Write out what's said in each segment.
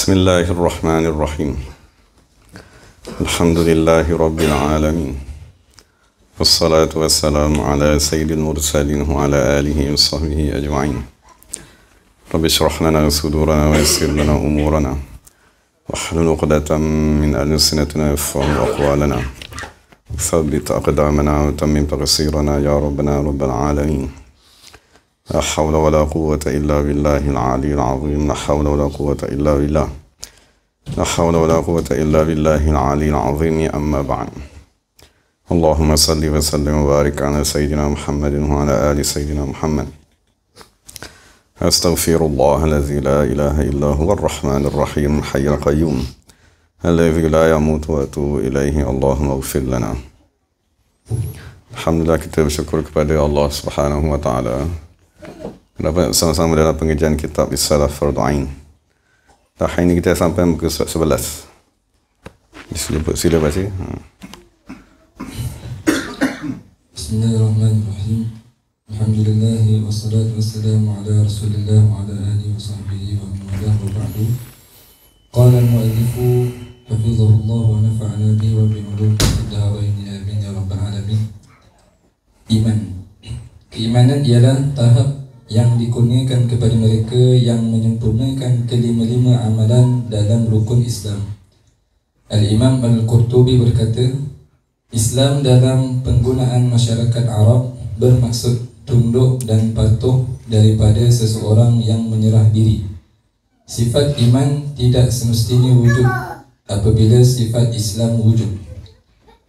بسم الله الرحمن الرحيم الحمد لله رب العالمين والصلاة والسلام على سيد المرسلين وعلى آله وصحبه أجمعين رب اشرح لنا صدورنا ويسر لنا أمورنا واحلل عقدة من ألسنتنا يفقهوا أقوالنا ثبت أقدامنا وتمم تقصيرنا يا ربنا رب العالمين لا حول ولا قوة إلا بالله العلي العظيم لا حول ولا قوة إلا بالله لا حول ولا قوة إلا بالله العلي العظيم أما بعد اللهم صل وسلم وبارك على سيدنا محمد وعلى آل سيدنا محمد أستغفر الله الذي لا إله إلا هو الرحمن الرحيم الحي القيوم الذي لا يموت وأتوب إليه اللهم اغفر لنا. Alhamdulillah, kita bersyukur kepada Allah Subhanahu wa taala dapat sama-sama dalam pengajian kitab Risalah Fardhu Ain. Hari ini kita sampai muka surat 11. Sila baca. Bismillahirrahmanirrahim. Alhamdulillah wassalatu wassalamu ala Rasulillah wa ala alihi wa sahbihi wa man walah wa ba'du. Qala al-mu'allif hafizahullah wa nafa'ana bihi wa bi ulumi ad-darain amin ya rabbal alamin. Iman. Keimanan ialah tahap yang dikurniakan kepada mereka yang menyempurnakan kelima-lima amalan dalam rukun Islam. Al-Imam Al-Qurtubi berkata, Islam dalam penggunaan masyarakat Arab bermaksud tunduk dan patuh daripada seseorang yang menyerah diri. Sifat iman tidak semestinya wujud apabila sifat Islam wujud.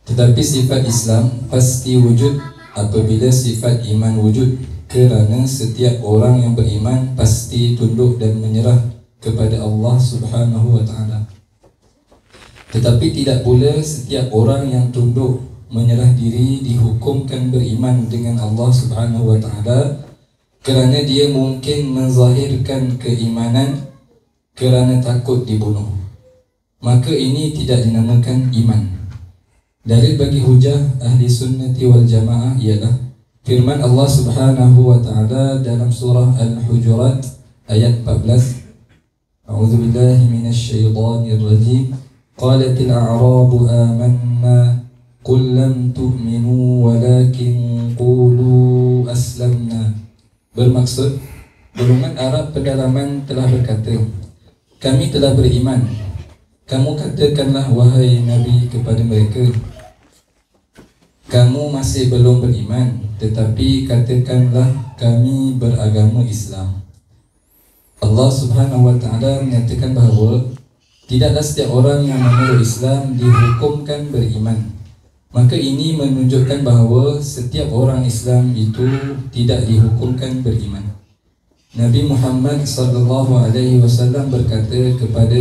Tetapi sifat Islam pasti wujud apabila sifat iman wujud, kerana setiap orang yang beriman pasti tunduk dan menyerah kepada Allah Subhanahu wa taala. Tetapi tidak pula setiap orang yang tunduk menyerah diri dihukumkan beriman dengan Allah Subhanahu wa taala, kerana dia mungkin menzahirkan keimanan kerana takut dibunuh. Maka ini tidak dinamakan iman. Dalil bagi hujah ahli sunnati wal jamaah ialah firman Allah Subhanahu wa taala dalam surah Al-Hujurat ayat 14. A'udzubillahi minasyaitonir rajim. Qalatil a'rabu amanna qul lam tu'minu walakin qulu aslamna. Bermaksud, golongan Arab pedalaman telah berkata, kami telah beriman. Kamu katakanlah wahai Nabi kepada mereka, kamu masih belum beriman, tetapi katakanlah kami beragama Islam. Allah Subhanahu wa taala menyatakan bahawa tidaklah setiap orang yang memeluk Islam dihukumkan beriman. Maka ini menunjukkan bahawa setiap orang Islam itu tidak dihukumkan beriman. Nabi Muhammad sallallahu alaihi wasallam berkata kepada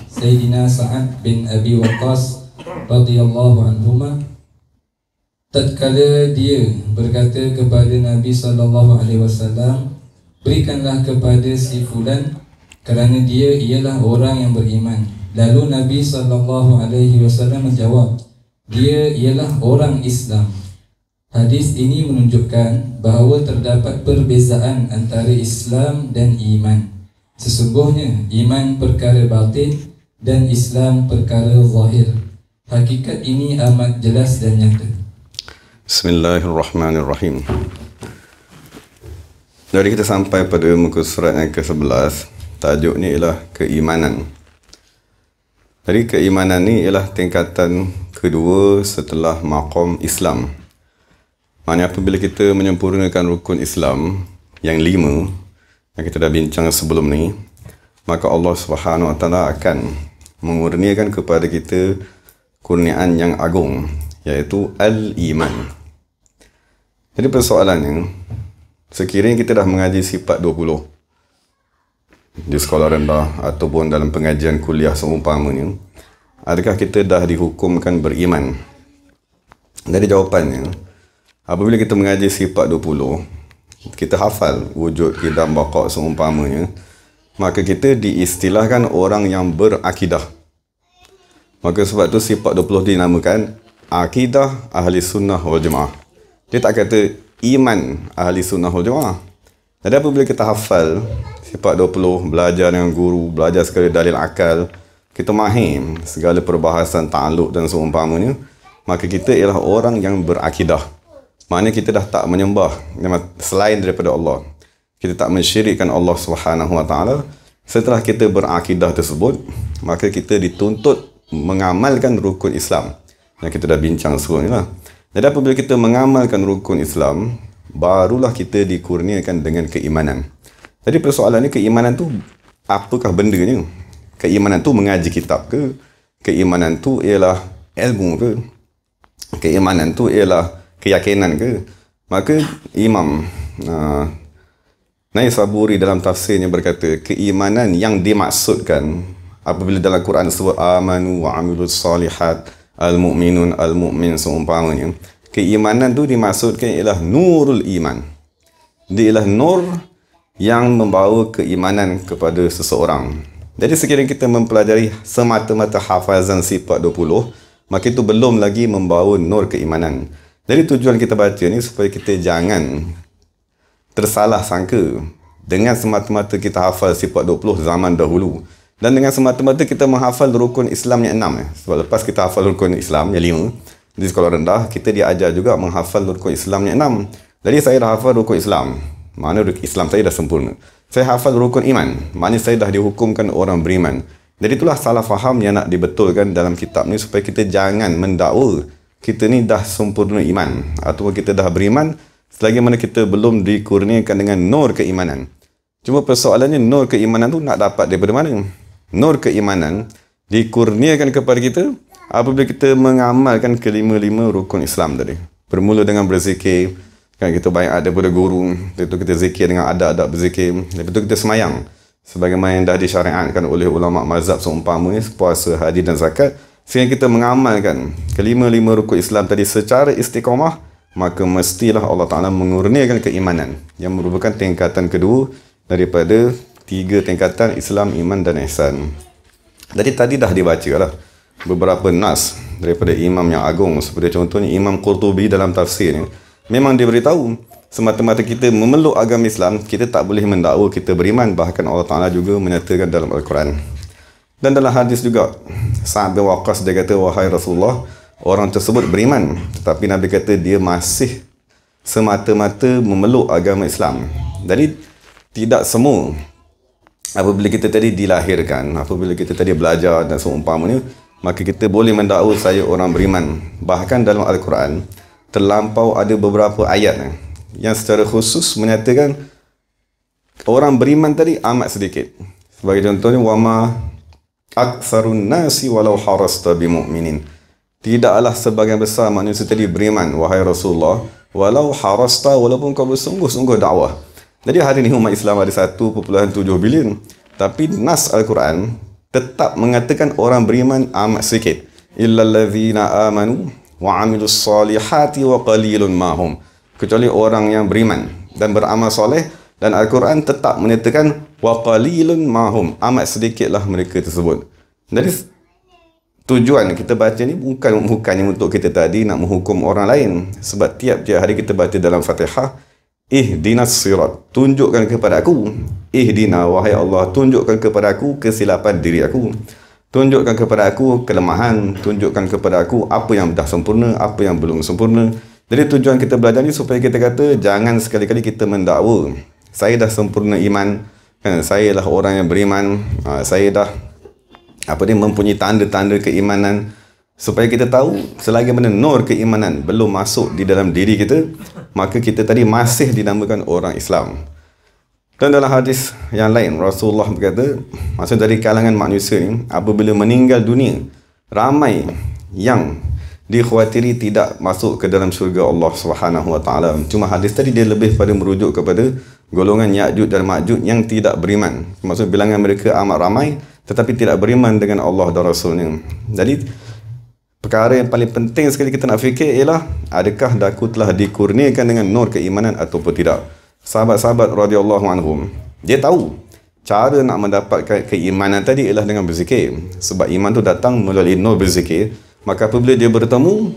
Sayyidina Sa'ad bin Abi Waqqas radhiyallahu anhuma, tatkala dia berkata kepada Nabi sallallahu alaihi wasallam, berikanlah kepada si fulan kerana dia ialah orang yang beriman. Lalu Nabi sallallahu alaihi wasallam menjawab, dia ialah orang Islam. Hadis ini menunjukkan bahawa terdapat perbezaan antara Islam dan iman. Sesungguhnya iman perkara batin dan Islam perkara zahir. Hakikat ini amat jelas dan nyata. Bismillahirrahmanirrahim. Jadi kita sampai pada muka surat yang ke-11. Tajuknya ialah keimanan. Jadi keimanan ni ialah tingkatan kedua setelah maqam Islam. Maksudnya apabila kita menyempurnakan rukun Islam yang 5 yang kita dah bincang sebelum ni, maka Allah Subhanahu wa taala akan mengurniakan kepada kita kurniaan yang agung, iaitu al-iman. Jadi persoalannya, sekiranya kita dah mengaji sifat 20 di sekolah rendah ataupun dalam pengajian kuliah seumpamanya, adakah kita dah dihukumkan beriman? Jadi jawapannya, apabila kita mengaji sifat 20, kita hafal wujud, qidam, baqa' seumpamanya, maka kita diistilahkan orang yang berakidah. Maka sebab tu sifat 20 dinamakan akidah ahli sunnah wal jamaah. Dia tak kata iman ahli sunnah wal jamaah. Jadi apabila kita hafal sifat 20, belajar dengan guru, belajar segala dalil akal, kita mahir segala perbahasan ta'aluk dan seumpamanya, maka kita ialah orang yang berakidah. Maknanya kita dah tak menyembah selain daripada Allah. Kita tak mensyirikkan Allah Subhanahu Wa Taala. Setelah kita berakidah tersebut, maka kita dituntut mengamalkan rukun Islam. Yang kita dah bincang sebelum ni lah. Jadi apabila kita mengamalkan rukun Islam, barulah kita dikurniakan dengan keimanan. Jadi persoalannya, keimanan tu apakah bendanya? Keimanan tu mengaji kitab ke? Keimanan tu ialah ilmu ke? Keimanan tu ialah keyakinan ke? Maka Imam Naisaburi dalam tafsirnya berkata, keimanan yang dimaksudkan apabila dalam Quran sebut amanu wa amilus salihat, al-mu'minun, al-mu'min seumpamanya, keimanan tu dimaksudkan ialah nurul iman. Dia ialah nur yang membawa keimanan kepada seseorang. Jadi sekiranya kita mempelajari semata-mata hafazan sifat 20, maka itu belum lagi membawa nur keimanan. Jadi tujuan kita baca ni supaya kita jangan tersalah sangka dengan semata-mata kita hafal sifat 20 zaman dahulu, dan dengan semata-mata kita menghafal rukun Islam yang 6. Sebab lepas kita hafal rukun Islam yang 5 di sekolah rendah, kita diajar juga menghafal rukun Islam yang 6. Jadi saya dah hafal rukun Islam, maknanya Islam saya dah sempurna. Saya hafal rukun iman, maknanya saya dah dihukumkan orang beriman. Jadi itulah salah faham yang nak dibetulkan dalam kitab ni, supaya kita jangan mendakwa kita ni dah sempurna iman, ataupun kita dah beriman selagi mana kita belum dikurniakan dengan nur keimanan. Cuma persoalannya, nur keimanan tu nak dapat daripada mana? Nur keimanan dikurniakan kepada kita apabila kita mengamalkan kelima-lima rukun Islam tadi. Bermula dengan berzikir, kan, kita baiat daripada guru, lepas tu kita zikir dengan adab-adab berzikir, lepas tu kita semayang sebagaimana yang dah disyariatkan oleh ulama mazhab seumpamanya, puasa, haji dan zakat. Sehingga kita mengamalkan kelima-lima rukun Islam tadi secara istiqamah, maka mestilah Allah Ta'ala mengurniakan keimanan yang merupakan tingkatan kedua daripada 3 tingkatan Islam, iman dan ihsan. Jadi tadi dah dibaca lah beberapa nas daripada imam yang agung, seperti contohnya Imam Qurtubi dalam tafsirnya. Memang dia beritahu, semata-mata kita memeluk agama Islam, kita tak boleh mendakwa kita beriman. Bahkan Allah Ta'ala juga menyatakan dalam Al-Quran. Dan dalam hadis juga, Sa'ad bin Waqqas dia kata, wahai Rasulullah, orang tersebut beriman, tetapi Nabi kata dia masih semata-mata memeluk agama Islam. Jadi tidak semua apabila kita tadi dilahirkan, apabila kita tadi belajar dan seumpamanya, maka kita boleh mendakwa saya orang beriman. Bahkan dalam Al-Quran terlampau ada beberapa ayat yang secara khusus menyatakan orang beriman tadi amat sedikit. Sebagai contohnya, wama aktsarun nasi walau harasta bimu'minin. Tidaklah sebagian besar manusia tadi beriman, wahai Rasulullah, walau harasta, walaupun kau bersungguh-sungguh dakwah. Jadi hari ini umat Islam ada 1.7 bilion, tapi nas Al-Quran tetap mengatakan orang beriman amat sedikit. Illallazina amanu wa amilus salihati wa qalilun mahum. Kecuali orang yang beriman dan beramal soleh, dan Al-Quran tetap menyatakan wa qalilun mahum, amat sedikitlah mereka tersebut. Jadi tujuan kita baca ni bukannya untuk kita tadi nak menghukum orang lain, sebab tiap-tiap hari kita baca dalam Fatihah, ihdinas sirat, tunjukkan kepada aku, ihdina, wahai Allah, tunjukkan kepada aku kesilapan diri aku, tunjukkan kepada aku kelemahan, tunjukkan kepada aku apa yang dah sempurna, apa yang belum sempurna. Jadi tujuan kita belajar ni supaya kita kata jangan sekali-kali kita mendakwa saya dah sempurna iman, kan, saya lah orang yang beriman, saya dah mempunyai tanda-tanda keimanan. Supaya kita tahu selagi mana nur keimanan belum masuk di dalam diri kita, maka kita tadi masih dinamakan orang Islam. Dan dalam hadis yang lain, Rasulullah berkata, maksud dari kalangan manusia ni, apabila meninggal dunia, ramai yang dikhawatiri tidak masuk ke dalam syurga Allah Subhanahu Wa Taala. Cuma hadis tadi dia lebih pada merujuk kepada golongan Ya'juj dan Ma'juj yang tidak beriman. Maksud bilangan mereka amat ramai, tetapi tidak beriman dengan Allah dan Rasulnya. Jadi perkara yang paling penting sekali kita nak fikir ialah, adakah aku telah dikurniakan dengan nur keimanan ataupun tidak. Sahabat-sahabat radhiyallahu anhum, dia tahu cara nak mendapatkan keimanan tadi ialah dengan berzikir. Sebab iman tu datang melalui nur berzikir. Maka apabila dia bertemu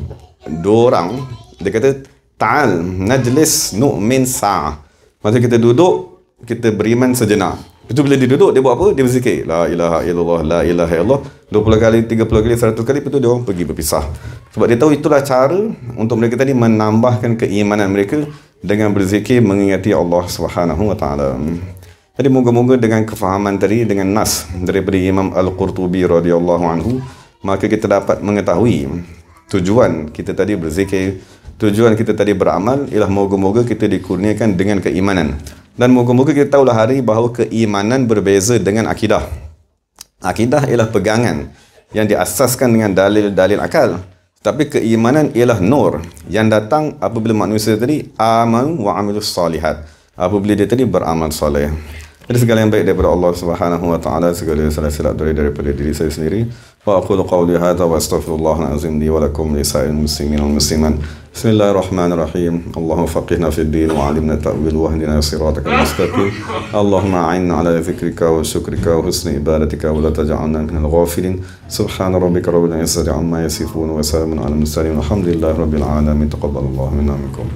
dua orang, dia kata, ta'al najlis nu'min sa'ah. Maksudnya kita duduk kita beriman sejenak. Itu bila dia duduk, dia buat apa? Dia berzikir. La ilaha illallah, la ilaha illallah. 20 kali, 30 kali, 100 kali. Lepas tu dia orang pergi berpisah. Sebab dia tahu itulah cara untuk mereka tadi menambahkan keimanan mereka dengan berzikir mengingati Allah Subhanahu wa taala. Jadi moga-moga dengan kefahaman tadi, dengan nas daripada Imam Al-Qurtubi radhiyallahu anhu, maka kita dapat mengetahui tujuan kita tadi berzikir, tujuan kita tadi beramal ialah moga-moga kita dikurniakan dengan keimanan. Dan moga-moga kita tahulah hari bahawa keimanan berbeza dengan akidah. Akidah ialah pegangan yang diasaskan dengan dalil-dalil akal. Tapi keimanan ialah nur yang datang apabila manusia tadi amanu wa amilus salihat. Apabila dia tadi beramal soleh. Jadi segala yang baik daripada Allah Subhanahu wa taala, segala salah silap daripada diri saya sendiri. Wa aqulu qawli hadza wa astaghfirullahal azim li wa lakum li sa'il muslimin wal muslimat. Bismillahirrahmanirrahim. Allahumma faqihna fid din wa 'allimna ta'wil wa hdina siratal mustaqim. Allahumma a'inna 'ala dhikrika wa syukrika wa husni ibadatika wa la taj'alna minal ghafilin. Subhana rabbika rabbil izzati 'amma yasifun wa salamun 'alal mursalin. Alhamdulillahi rabbil alamin. Taqabbalallahu minna minkum.